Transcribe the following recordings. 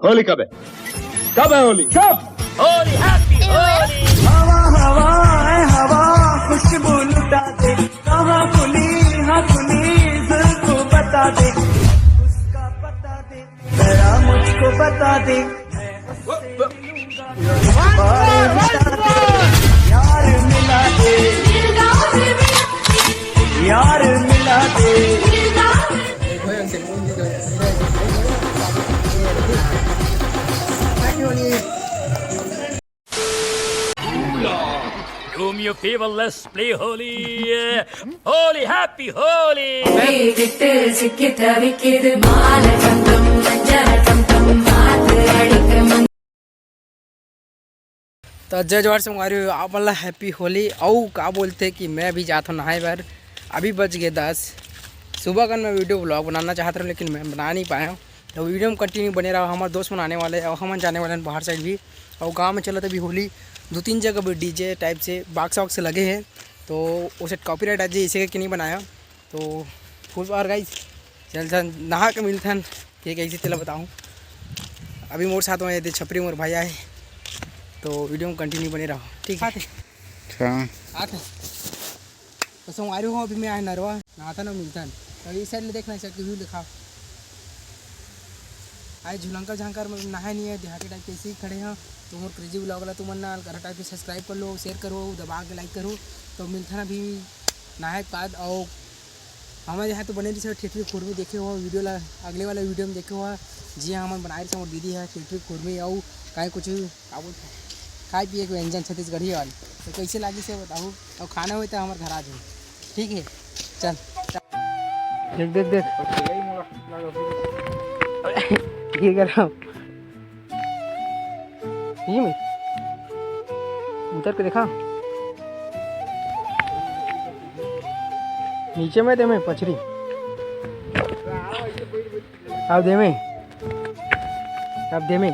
होली कब है? कब है होली? कब? होली हैप्पी होली। हवा हवा है हवा खुशबू लुटा दे, कहाँ खुली हाँ खुली दिल को बता दे, उसका पता दे जरा मुझको बता दे, यार मिला दे, यार मिला दे। Do me a favor, let's play holy. Holy happy holy. விட்டு சிக்கித்த விக்கிது மாலை சந்தம் மஞ்சள் சந்தம் மாத்து அடிக்க तो जय जवाहर से मंगा रही हूँ आप वाला हैप्पी होली। और क्या बोलते कि मैं भी जाता हूँ नहाए बार। अभी बज गए 10 सुबह का मैं वीडियो ब्लॉग बनाना चाहता हूँ लेकिन मैं बना नहीं पाया हूँ। तो वीडियो में कंटिन्यू बने रहा। हमारे दोस्त बनाने वाले और हम जाने वाले हैं बाहर साइड भी। और गांव में चला तभी होली 2-3 जगह भी डीजे टाइप से बाक्स वाक्स लगे हैं तो उसे कॉपीराइट आज इसे कि नहीं बनाया। तो फुल बार गाइस चल नहा के मिलता है ठीक है। इसी तरह बताऊँ अभी मोर साथ में छपरी मोर भाई आए तो वीडियो में कंटिन्यू बने रहो ठीक है। आते तो संगवारी हो अभी मैं आए नरवा नहाता ना मिलता है। तो इस साइड में देखना चाहिए व्यू दिखाओ। आए झुलंकर झांकर मतलब नहाए नहीं है देहाती टाइप कैसे ही खड़े हैं। तो मोर क्रेजी ब्लॉग वाला तुम ना घर टाइप पे सब्सक्राइब कर लो शेयर करो दबा के लाइक करो। तो मिलता ना भी नहाए के बाद। और हमारे यहाँ तो बने रही सर ठेठवी खुरमी देखे हुआ वीडियो ला अगले वाला वीडियो में देखे हुआ जी हाँ हम बनाए रहे दीदी है ठेठवी खुरमी और कहीं कुछ क्या बोलते खाए पिए के व्यंजन छत्तीसगढ़ी वाले। तो कैसे लगी से बताओ और खाना हुए तो हमारे घर आ जाओ ठीक है। चल देख देख देख ये कर रहा हूँ में उतर के देखा नीचे में दे में पछरी अब दे में अब दे में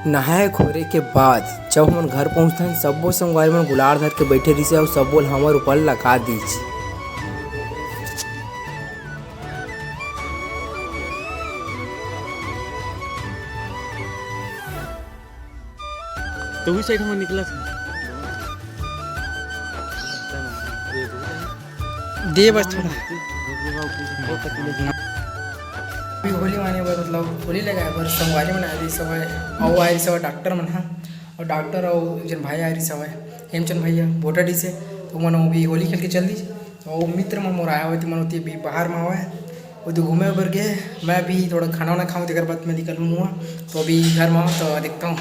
नहाए खोरे के बाद जब हम घर पहुँचते हैं सबो संगवारी में गुलार धर के बैठे रही से और सब बोल हमारे ऊपर लगा दीजिए। तो उस साइड हम निकला था दे बस थोड़ा अभी होली माने बर मतलब होली लगाए बर संगवारी मन आई सब और आई सब डॉक्टर मन हाँ और डॉक्टर और जन भाई आई सब हेमचंद भैया वोटर डी से तो मन वो भी होली खेल के चल दी। और मित्र मन मोर आया हुआ थी मन होती भी बाहर में हुआ है वो तो घूमे बर गए। मैं भी थोड़ा खाना वाना खाऊँ देकर बाद में निकलूँ हुआ तो अभी घर में तो देखता हूँ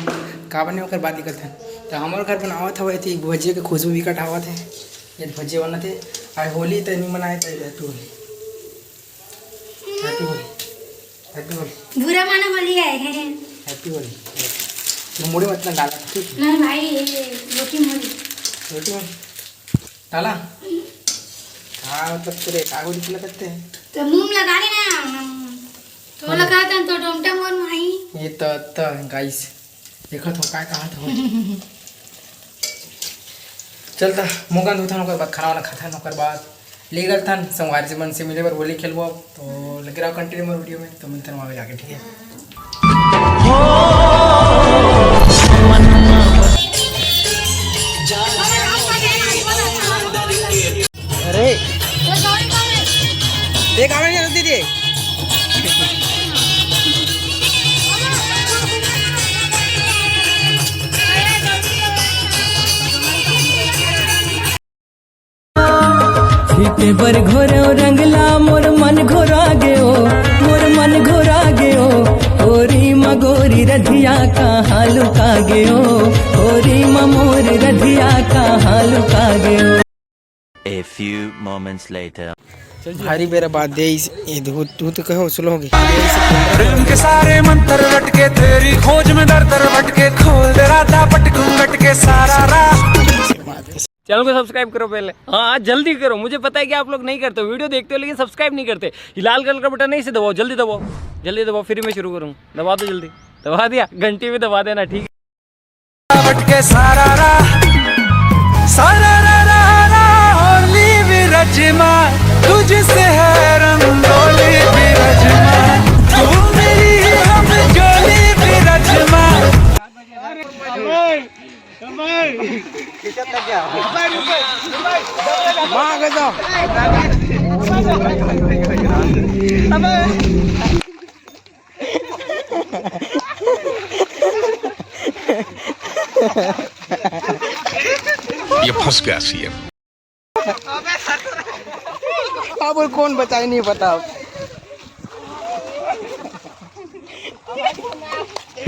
का बने होकर बाद निकलते हैं। तो हमारे घर बनावा था वही थी भजिए के खुशबू भी कटावा थे ये भजिए बना थे आज होली तो नहीं मनाए तो happy Holi happy Holi happy Holi बुरा माना होली है हैप्पी होली। तो मुड़ी मत डाला ठीक है नहीं भाई रोटी मोली रोटी में डाला हाँ मतलब पूरे कागज निकला करते हैं तो मुंह में लगा लेना तो लगाता तो टमटा मोर भाई ये तो गाइस देखो तो क्या कहा था चलता मुँह धोता नौकर बाद खाना वाना खाता नौकर बाद ले गल था संगवारी से मन से मिले बार होली खेलबो तो लगे रहो कंटिन्यू में वीडियो में तो मिलते हैं वहाँ जाके ठीक है। अरे देख आवे नहीं दीदी फीते पर घोरो रंगला मोर मन घोरा गयो मोर मन घोरा गयो होरी मगोरी रधिया कहाँ लुका गयो होरी ममोर रधिया कहाँ लुका गयो। A few moments later. भारी बेरा बात दे ये तू तो कहो सुनो होगी प्रेम के सारे मंत्र रटके तेरी खोज में दर दर भटके खोल दे राता पटकू लटके सारा रात। चैनल को सब्सक्राइब करो पहले। हाँ जल्दी करो मुझे पता है कि आप लोग नहीं करते वीडियो देखते हो लेकिन सब्सक्राइब नहीं करते। ये लाल कलर का बटन नहीं से दबाओ जल्दी दबाओ फिर मैं शुरू करूँ दबा दो जल्दी दबा दिया घंटी भी दबा देना ठीक है। भटके सारा रा होली विरजमा तुझसे है रंगोली बिरजमा, तू मेरी हम जोली बिरजमा। ये फंस गया सीएम। अब और कौन बचाए नहीं पता।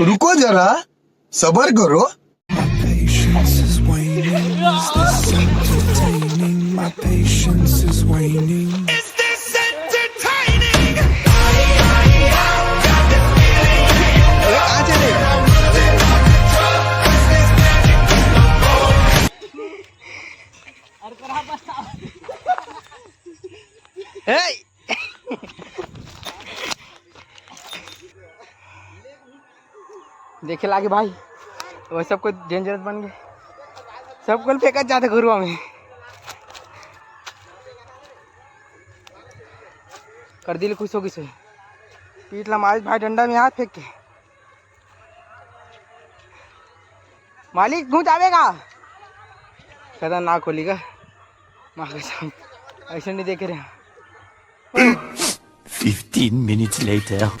रुको जरा, सबर करो। Patience is waning. Is this entertaining? My patience is waning. Is this entertaining? कहाँ चले? देखे लागे भाई, वो सबको डेंजरस बन गए, सबको फेंका जाते घुरुआ में। कर दिल खुश होगी सोई, पीट ला मालिक भाई डंडा में हाथ फेंक के। मालिक घूम आवेगा, खतरनाक होलीगा माँ कसम, ऐसे नहीं देखे रहे। 15 minutes later.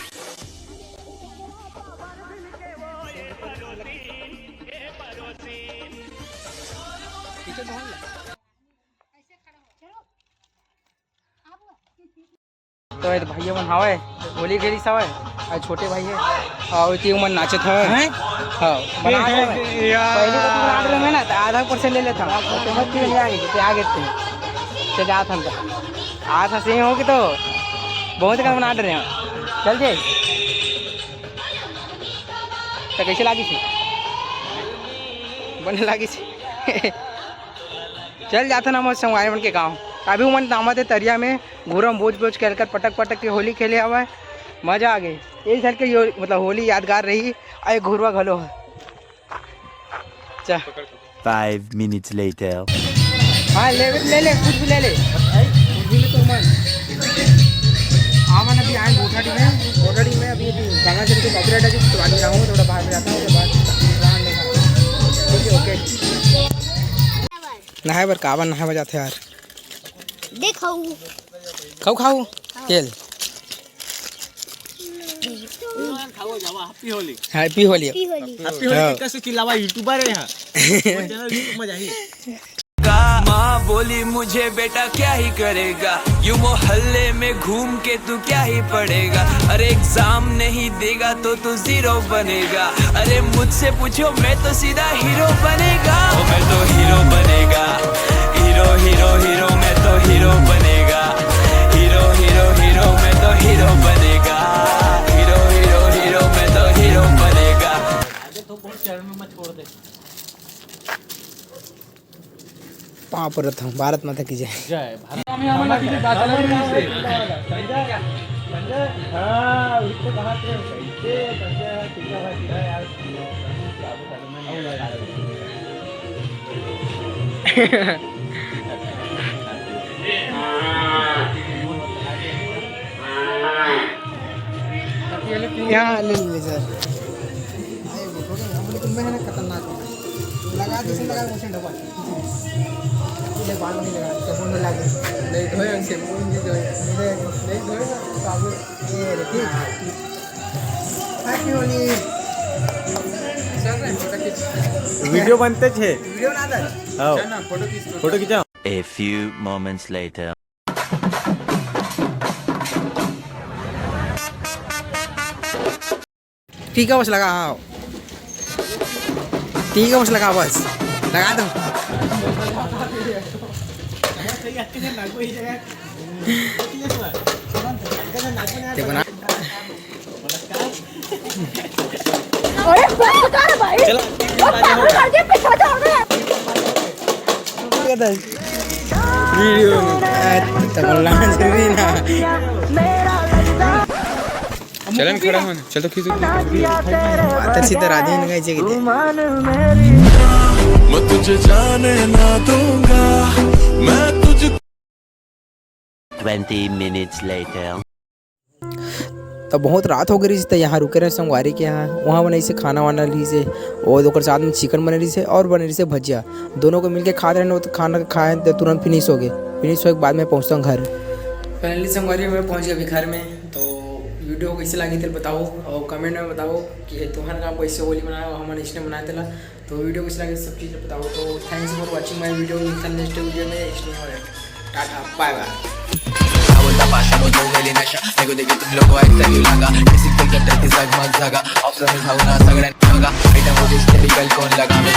तो भैया मन हवे होली खेली सवे, और छोटे भाई है और तीन मन नाचत हवे। हाँ पहले तो ऑर्डर में ना तो आधा % ले लेता हूँ, तो मत ले आगे तो आगे थे जात हम आज सही हो कि तो बहुत कम बना रहे हैं। चल जे तो कैसे लागी थी बने लागी थी। चल जाता ना मत संगवारी मन के गाँव, अभी मन नामत है तरिया में घूरम बोझ बोझ कर पटक पटक के होली खेले हवा है, मजा आ गई। एक साल के मतलब होली यादगार रही, और घुरवा घलो है। 5 minutes later. हाँ ले कुछ भी ले ले तो मन। हाँ मन अभी आए बोटाडी में अभी गंगा चल के कॉपीराइट है तो बाद में आऊँगा, थोड़ा बाहर में जाता हूँ, उसके बाद ओके। नहाए बर कावन नहाए बजाते यार, खाऊ खाऊ तेल। हैप्पी होली कैसे चिल्लावा यूट्यूबर है यहाँ। मजा ही माँ बोली मुझे बेटा क्या ही करेगा, यूं मोहल्ले में घूम के तू क्या ही पढ़ेगा। अरे एग्जाम नहीं देगा तो तू जीरो बनेगा। अरे मुझसे पूछो मैं तो सीधा हीरो बनेगा। मैं तो हीरो बनेगा, हीरो हीरो हीरो मैं तो हीरो बनेगा। हीरो हीरो हीरो मैं तो हीरो बनेगा। हीरो हीरो हीरो मैं तो हीरो बनेगा। पाँव पर रखता हूँ। भारत माता की जय। जय भारत। यहाँ ले सर, मैं है ना खतरनाक लगा जैसे लगा वैसे डबल ये बाल नहीं लगा साबुन में लगा नहीं धोए शैम्पू नहीं धोए नहीं धोए साबुन ये रखी। हैप्पी होली चल रहा है फोटो खींच वीडियो बनते थे, वीडियो ना था हाँ ना फोटो खींचा। A few moments later. ठीक है बस लगा। हाँ ठीक है बस लगा, बस लगा दो। बना वीडियो चलन खड़ा हो चल तो खींचो सीधा राधे ने गाइजे कि मैं तुझे जाने ना दूंगा, मैं तुझ 20 minutes later. तो बहुत रात हो गई तो यहाँ रुके रहे संगवारी के यहाँ। वहाँ बने से खाना वाना ली से और ओकर साथ में चिकन बने रही से और बने रही से भजिया। दोनों को मिलके खा रहे तो खाना खाए तो तुरंत फिनिश हो गए। फिनिश होने के बाद में पहुँचता हूँ घर। फाइनली संगवारी में पहुँच गया अभी घर में। तो वीडियो कैसे लगी थे बताओ और कमेंट में बताओ कि तुम्हारे काम कैसे होली मनाया और हमारे इसने मनाया था। तो वीडियो कैसे लगे सब चीज़ बताओ। तो thanks for watching my video. मिलता है नेक्स्ट वीडियो में। Tata bye bye. बोलता पाशा वो जो गेली नशा देखो देखो तुम लोगों ऐसा क्यों लगा फिजिकल कटर की जगमग जगा ऑप्शन में भावना सगळ्यांनी बघा आयटम वो डिस्टेबल कोण लगा मैं